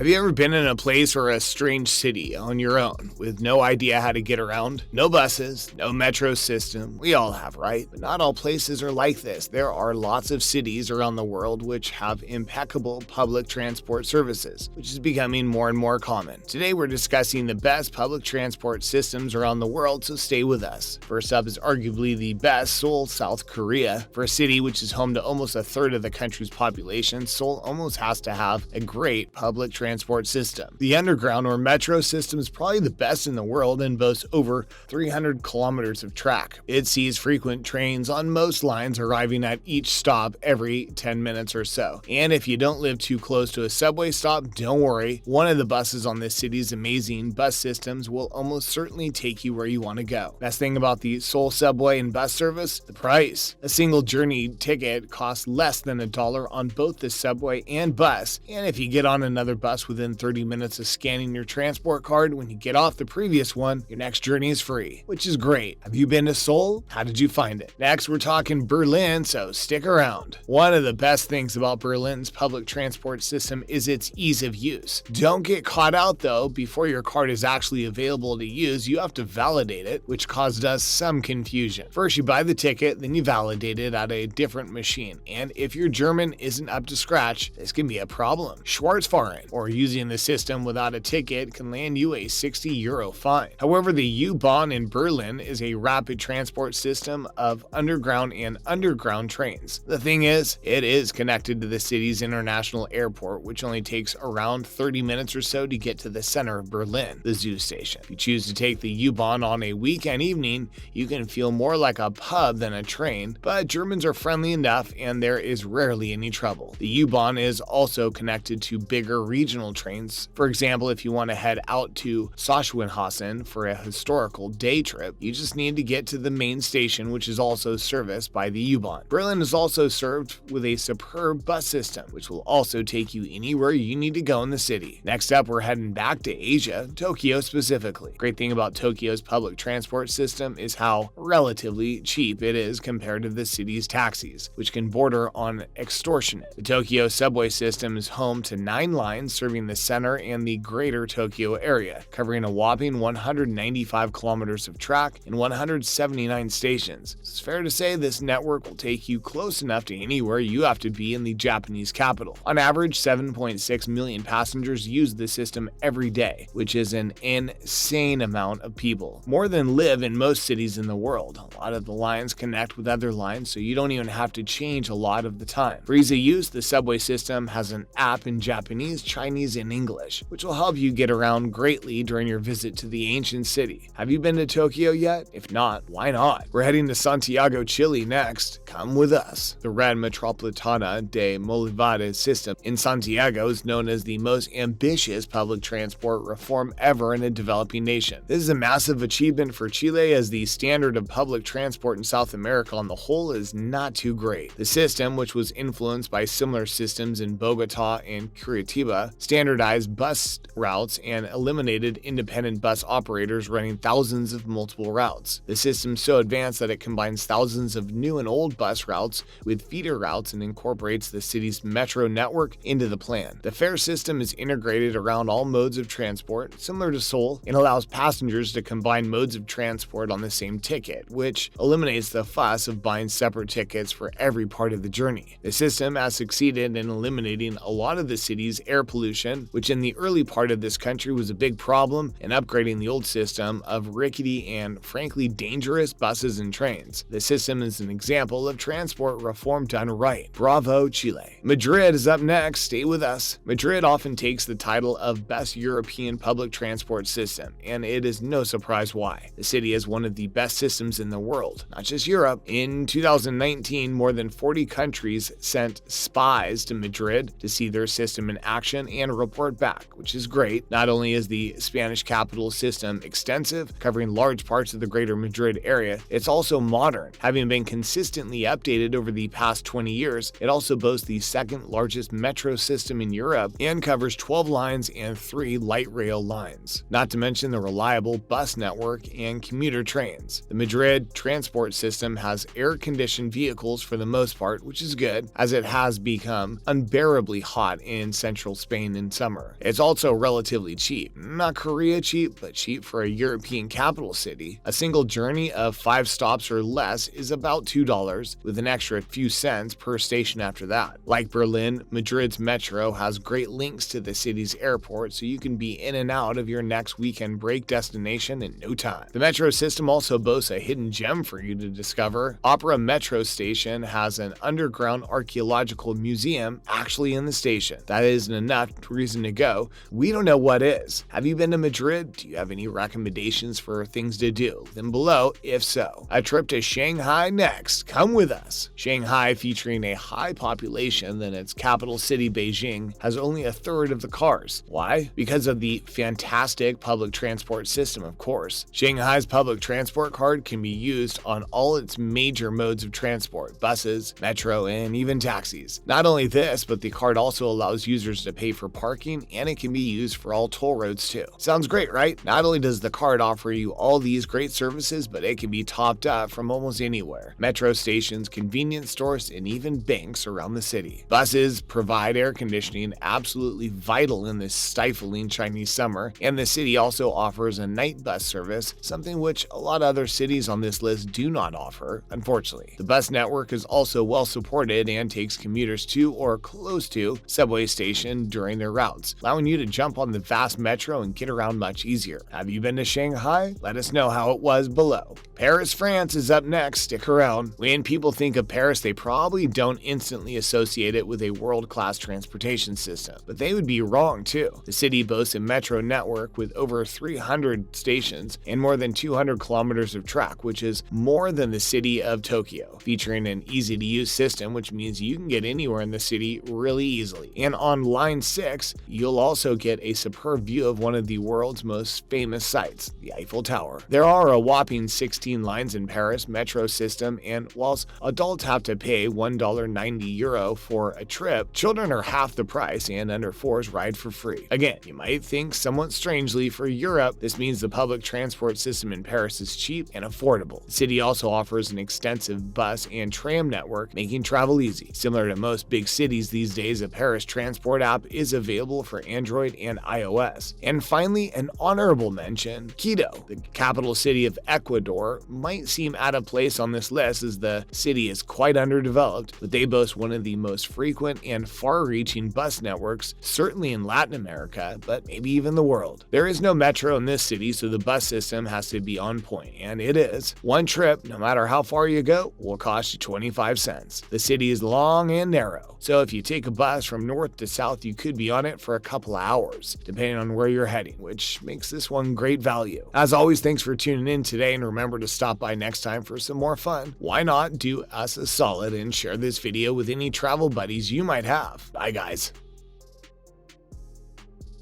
Have you ever been in a place or a strange city on your own with no idea how to get around? No buses, no metro system. We all have, right? But not all places are like this. There are lots of cities around the world which have impeccable public transport services, which is becoming more and more common. Today we're discussing the best public transport systems around the world, so stay with us. First up is arguably the best, Seoul, South Korea. For a city which is home to almost a third of the country's population, Seoul almost has to have a great public transport system. The underground or metro system is probably the best in the world and boasts over 300 kilometers of track. It sees frequent trains on most lines arriving at each stop every 10 minutes or so. And if you don't live too close to a subway stop, don't worry. One of the buses on this city's amazing bus systems will almost certainly take you where you want to go. Best thing about the Seoul subway and bus service? The price. A single journey ticket costs less than $1 on both the subway and bus. And if you get on another bus within 30 minutes of scanning your transport card, when you get off the previous one, your next journey is free, which is great. Have you been to Seoul? How did you find it? Next, we're talking Berlin, so stick around. One of the best things about Berlin's public transport system is its ease of use. Don't get caught out though. Before your card is actually available to use, you have to validate it, which caused us some confusion. First, you buy the ticket, then you validate it at a different machine. And if your German isn't up to scratch, this can be a problem. Schwarzfahren, or using the system without a ticket, can land you a €60 fine. However, the U-Bahn in Berlin is a rapid transport system of underground and underground trains. The thing is, it is connected to the city's international airport, which only takes around 30 minutes or so to get to the center of Berlin, the zoo station. If you choose to take the U-Bahn on a weekend evening, you can feel more like a pub than a train, but Germans are friendly enough and there is rarely any trouble. The U-Bahn is also connected to bigger regional trains. For example, if you want to head out to Sachsenhausen for a historical day trip, you just need to get to the main station, which is also serviced by the U-Bahn. Berlin is also served with a superb bus system, which will also take you anywhere you need to go in the city. Next up, we're heading back to Asia, Tokyo specifically. Great thing about Tokyo's public transport system is how relatively cheap it is compared to the city's taxis, which can border on extortionate. The Tokyo subway system is home to 9 lines serving the center and the greater Tokyo area, covering a whopping 195 kilometers of track and 179 stations. It's fair to say this network will take you close enough to anywhere you have to be in the Japanese capital. On average, 7.6 million passengers use the system every day, which is an insane amount of people. More than live in most cities in the world. A lot of the lines connect with other lines, so you don't even have to change a lot of the time. For ease of use, the subway system has an app in Japanese, Chinese, and English, which will help you get around greatly during your visit to the ancient city. Have you been to Tokyo yet? If not, why not? We're heading to Santiago, Chile next. Come with us. The Red Metropolitana de Movilidad system in Santiago is known as the most ambitious public transport reform ever in a developing nation. This is a massive achievement for Chile, as the standard of public transport in South America on the whole is not too great. The system, which was influenced by similar systems in Bogota and Curitiba, standardized bus routes and eliminated independent bus operators running thousands of multiple routes. The system is so advanced that it combines thousands of new and old bus routes with feeder routes and incorporates the city's metro network into the plan. The fare system is integrated around all modes of transport, similar to Seoul, and allows passengers to combine modes of transport on the same ticket, which eliminates the fuss of buying separate tickets for every part of the journey. The system has succeeded in eliminating a lot of the city's air pollution, which in the early part of this country was a big problem, and upgrading the old system of rickety and frankly dangerous buses and trains. The system is an example of transport reform done right. Bravo, Chile. Madrid is up next. Stay with us. Madrid often takes the title of Best European Public Transport System, and it is no surprise why. The city has one of the best systems in the world, not just Europe. In 2019, more than 40 countries sent spies to Madrid to see their system in action and report back, which is great. Not only is the Spanish capital system extensive, covering large parts of the greater Madrid area, it's also modern. Having been consistently updated over the past 20 years, it also boasts the second largest metro system in Europe and covers 12 lines and 3 light rail lines, not to mention the reliable bus network and commuter trains. The Madrid transport system has air-conditioned vehicles for the most part, which is good, as it has become unbearably hot in central Spain rain in summer. It's also relatively cheap. Not Korea cheap, but cheap for a European capital city. A single journey of 5 stops or less is about $2, with an extra few cents per station after that. Like Berlin, Madrid's metro has great links to the city's airport, so you can be in and out of your next weekend break destination in no time. The metro system also boasts a hidden gem for you to discover. Opera Metro Station has an underground archaeological museum actually in the station. That isn't enough reason to go. We don't know what is. Have you been to Madrid? Do you have any recommendations for things to do? Then below, if so. A trip to Shanghai next. Come with us. Shanghai, featuring a high population than its capital city Beijing, has only a third of the cars. Why? Because of the fantastic public transport system, of course. Shanghai's public transport card can be used on all its major modes of transport: buses, metro, and even taxis. Not only this, but the card also allows users to pay for parking, and it can be used for all toll roads too. Sounds great, right? Not only does the card offer you all these great services, but it can be topped up from almost anywhere: metro stations, convenience stores, and even banks around the city. Buses provide air conditioning, absolutely vital in this stifling Chinese summer, and the city also offers a night bus service, something which a lot of other cities on this list do not offer, unfortunately. The bus network is also well supported and takes commuters to or close to subway station during their routes, allowing you to jump on the vast metro and get around much easier. Have you been to Shanghai? Let us know how it was below. Paris, France is up next. Stick around. When people think of Paris, they probably don't instantly associate it with a world-class transportation system, but they would be wrong too. The city boasts a metro network with over 300 stations and more than 200 kilometers of track, which is more than the city of Tokyo, featuring an easy-to-use system, which means you can get anywhere in the city really easily. And on Line 6, you'll also get a superb view of one of the world's most famous sights, the Eiffel Tower. There are a whopping 16 lines in Paris metro system, and whilst adults have to pay €1.90 for a trip, children are half the price and under 4s ride for free. Again, you might think somewhat strangely for Europe, this means the public transport system in Paris is cheap and affordable. The city also offers an extensive bus and tram network, making travel easy. Similar to most big cities these days, a Paris transport app is available for Android and iOS. And finally, an honorable mention: Quito, the capital city of Ecuador, might seem out of place on this list as the city is quite underdeveloped, but they boast one of the most frequent and far-reaching bus networks, certainly in Latin America, but maybe even the world. There is no metro in this city, so the bus system has to be on point, and it is. One trip, no matter how far you go, will cost you 25 cents. The city is long and narrow, so if you take a bus from north to south, you could be on it for a couple of hours, depending on where you're heading, which makes this one great value. As always, thanks for tuning in today, and remember to stop by next time for some more fun. Why not do us a solid and share this video with any travel buddies you might have? Bye guys.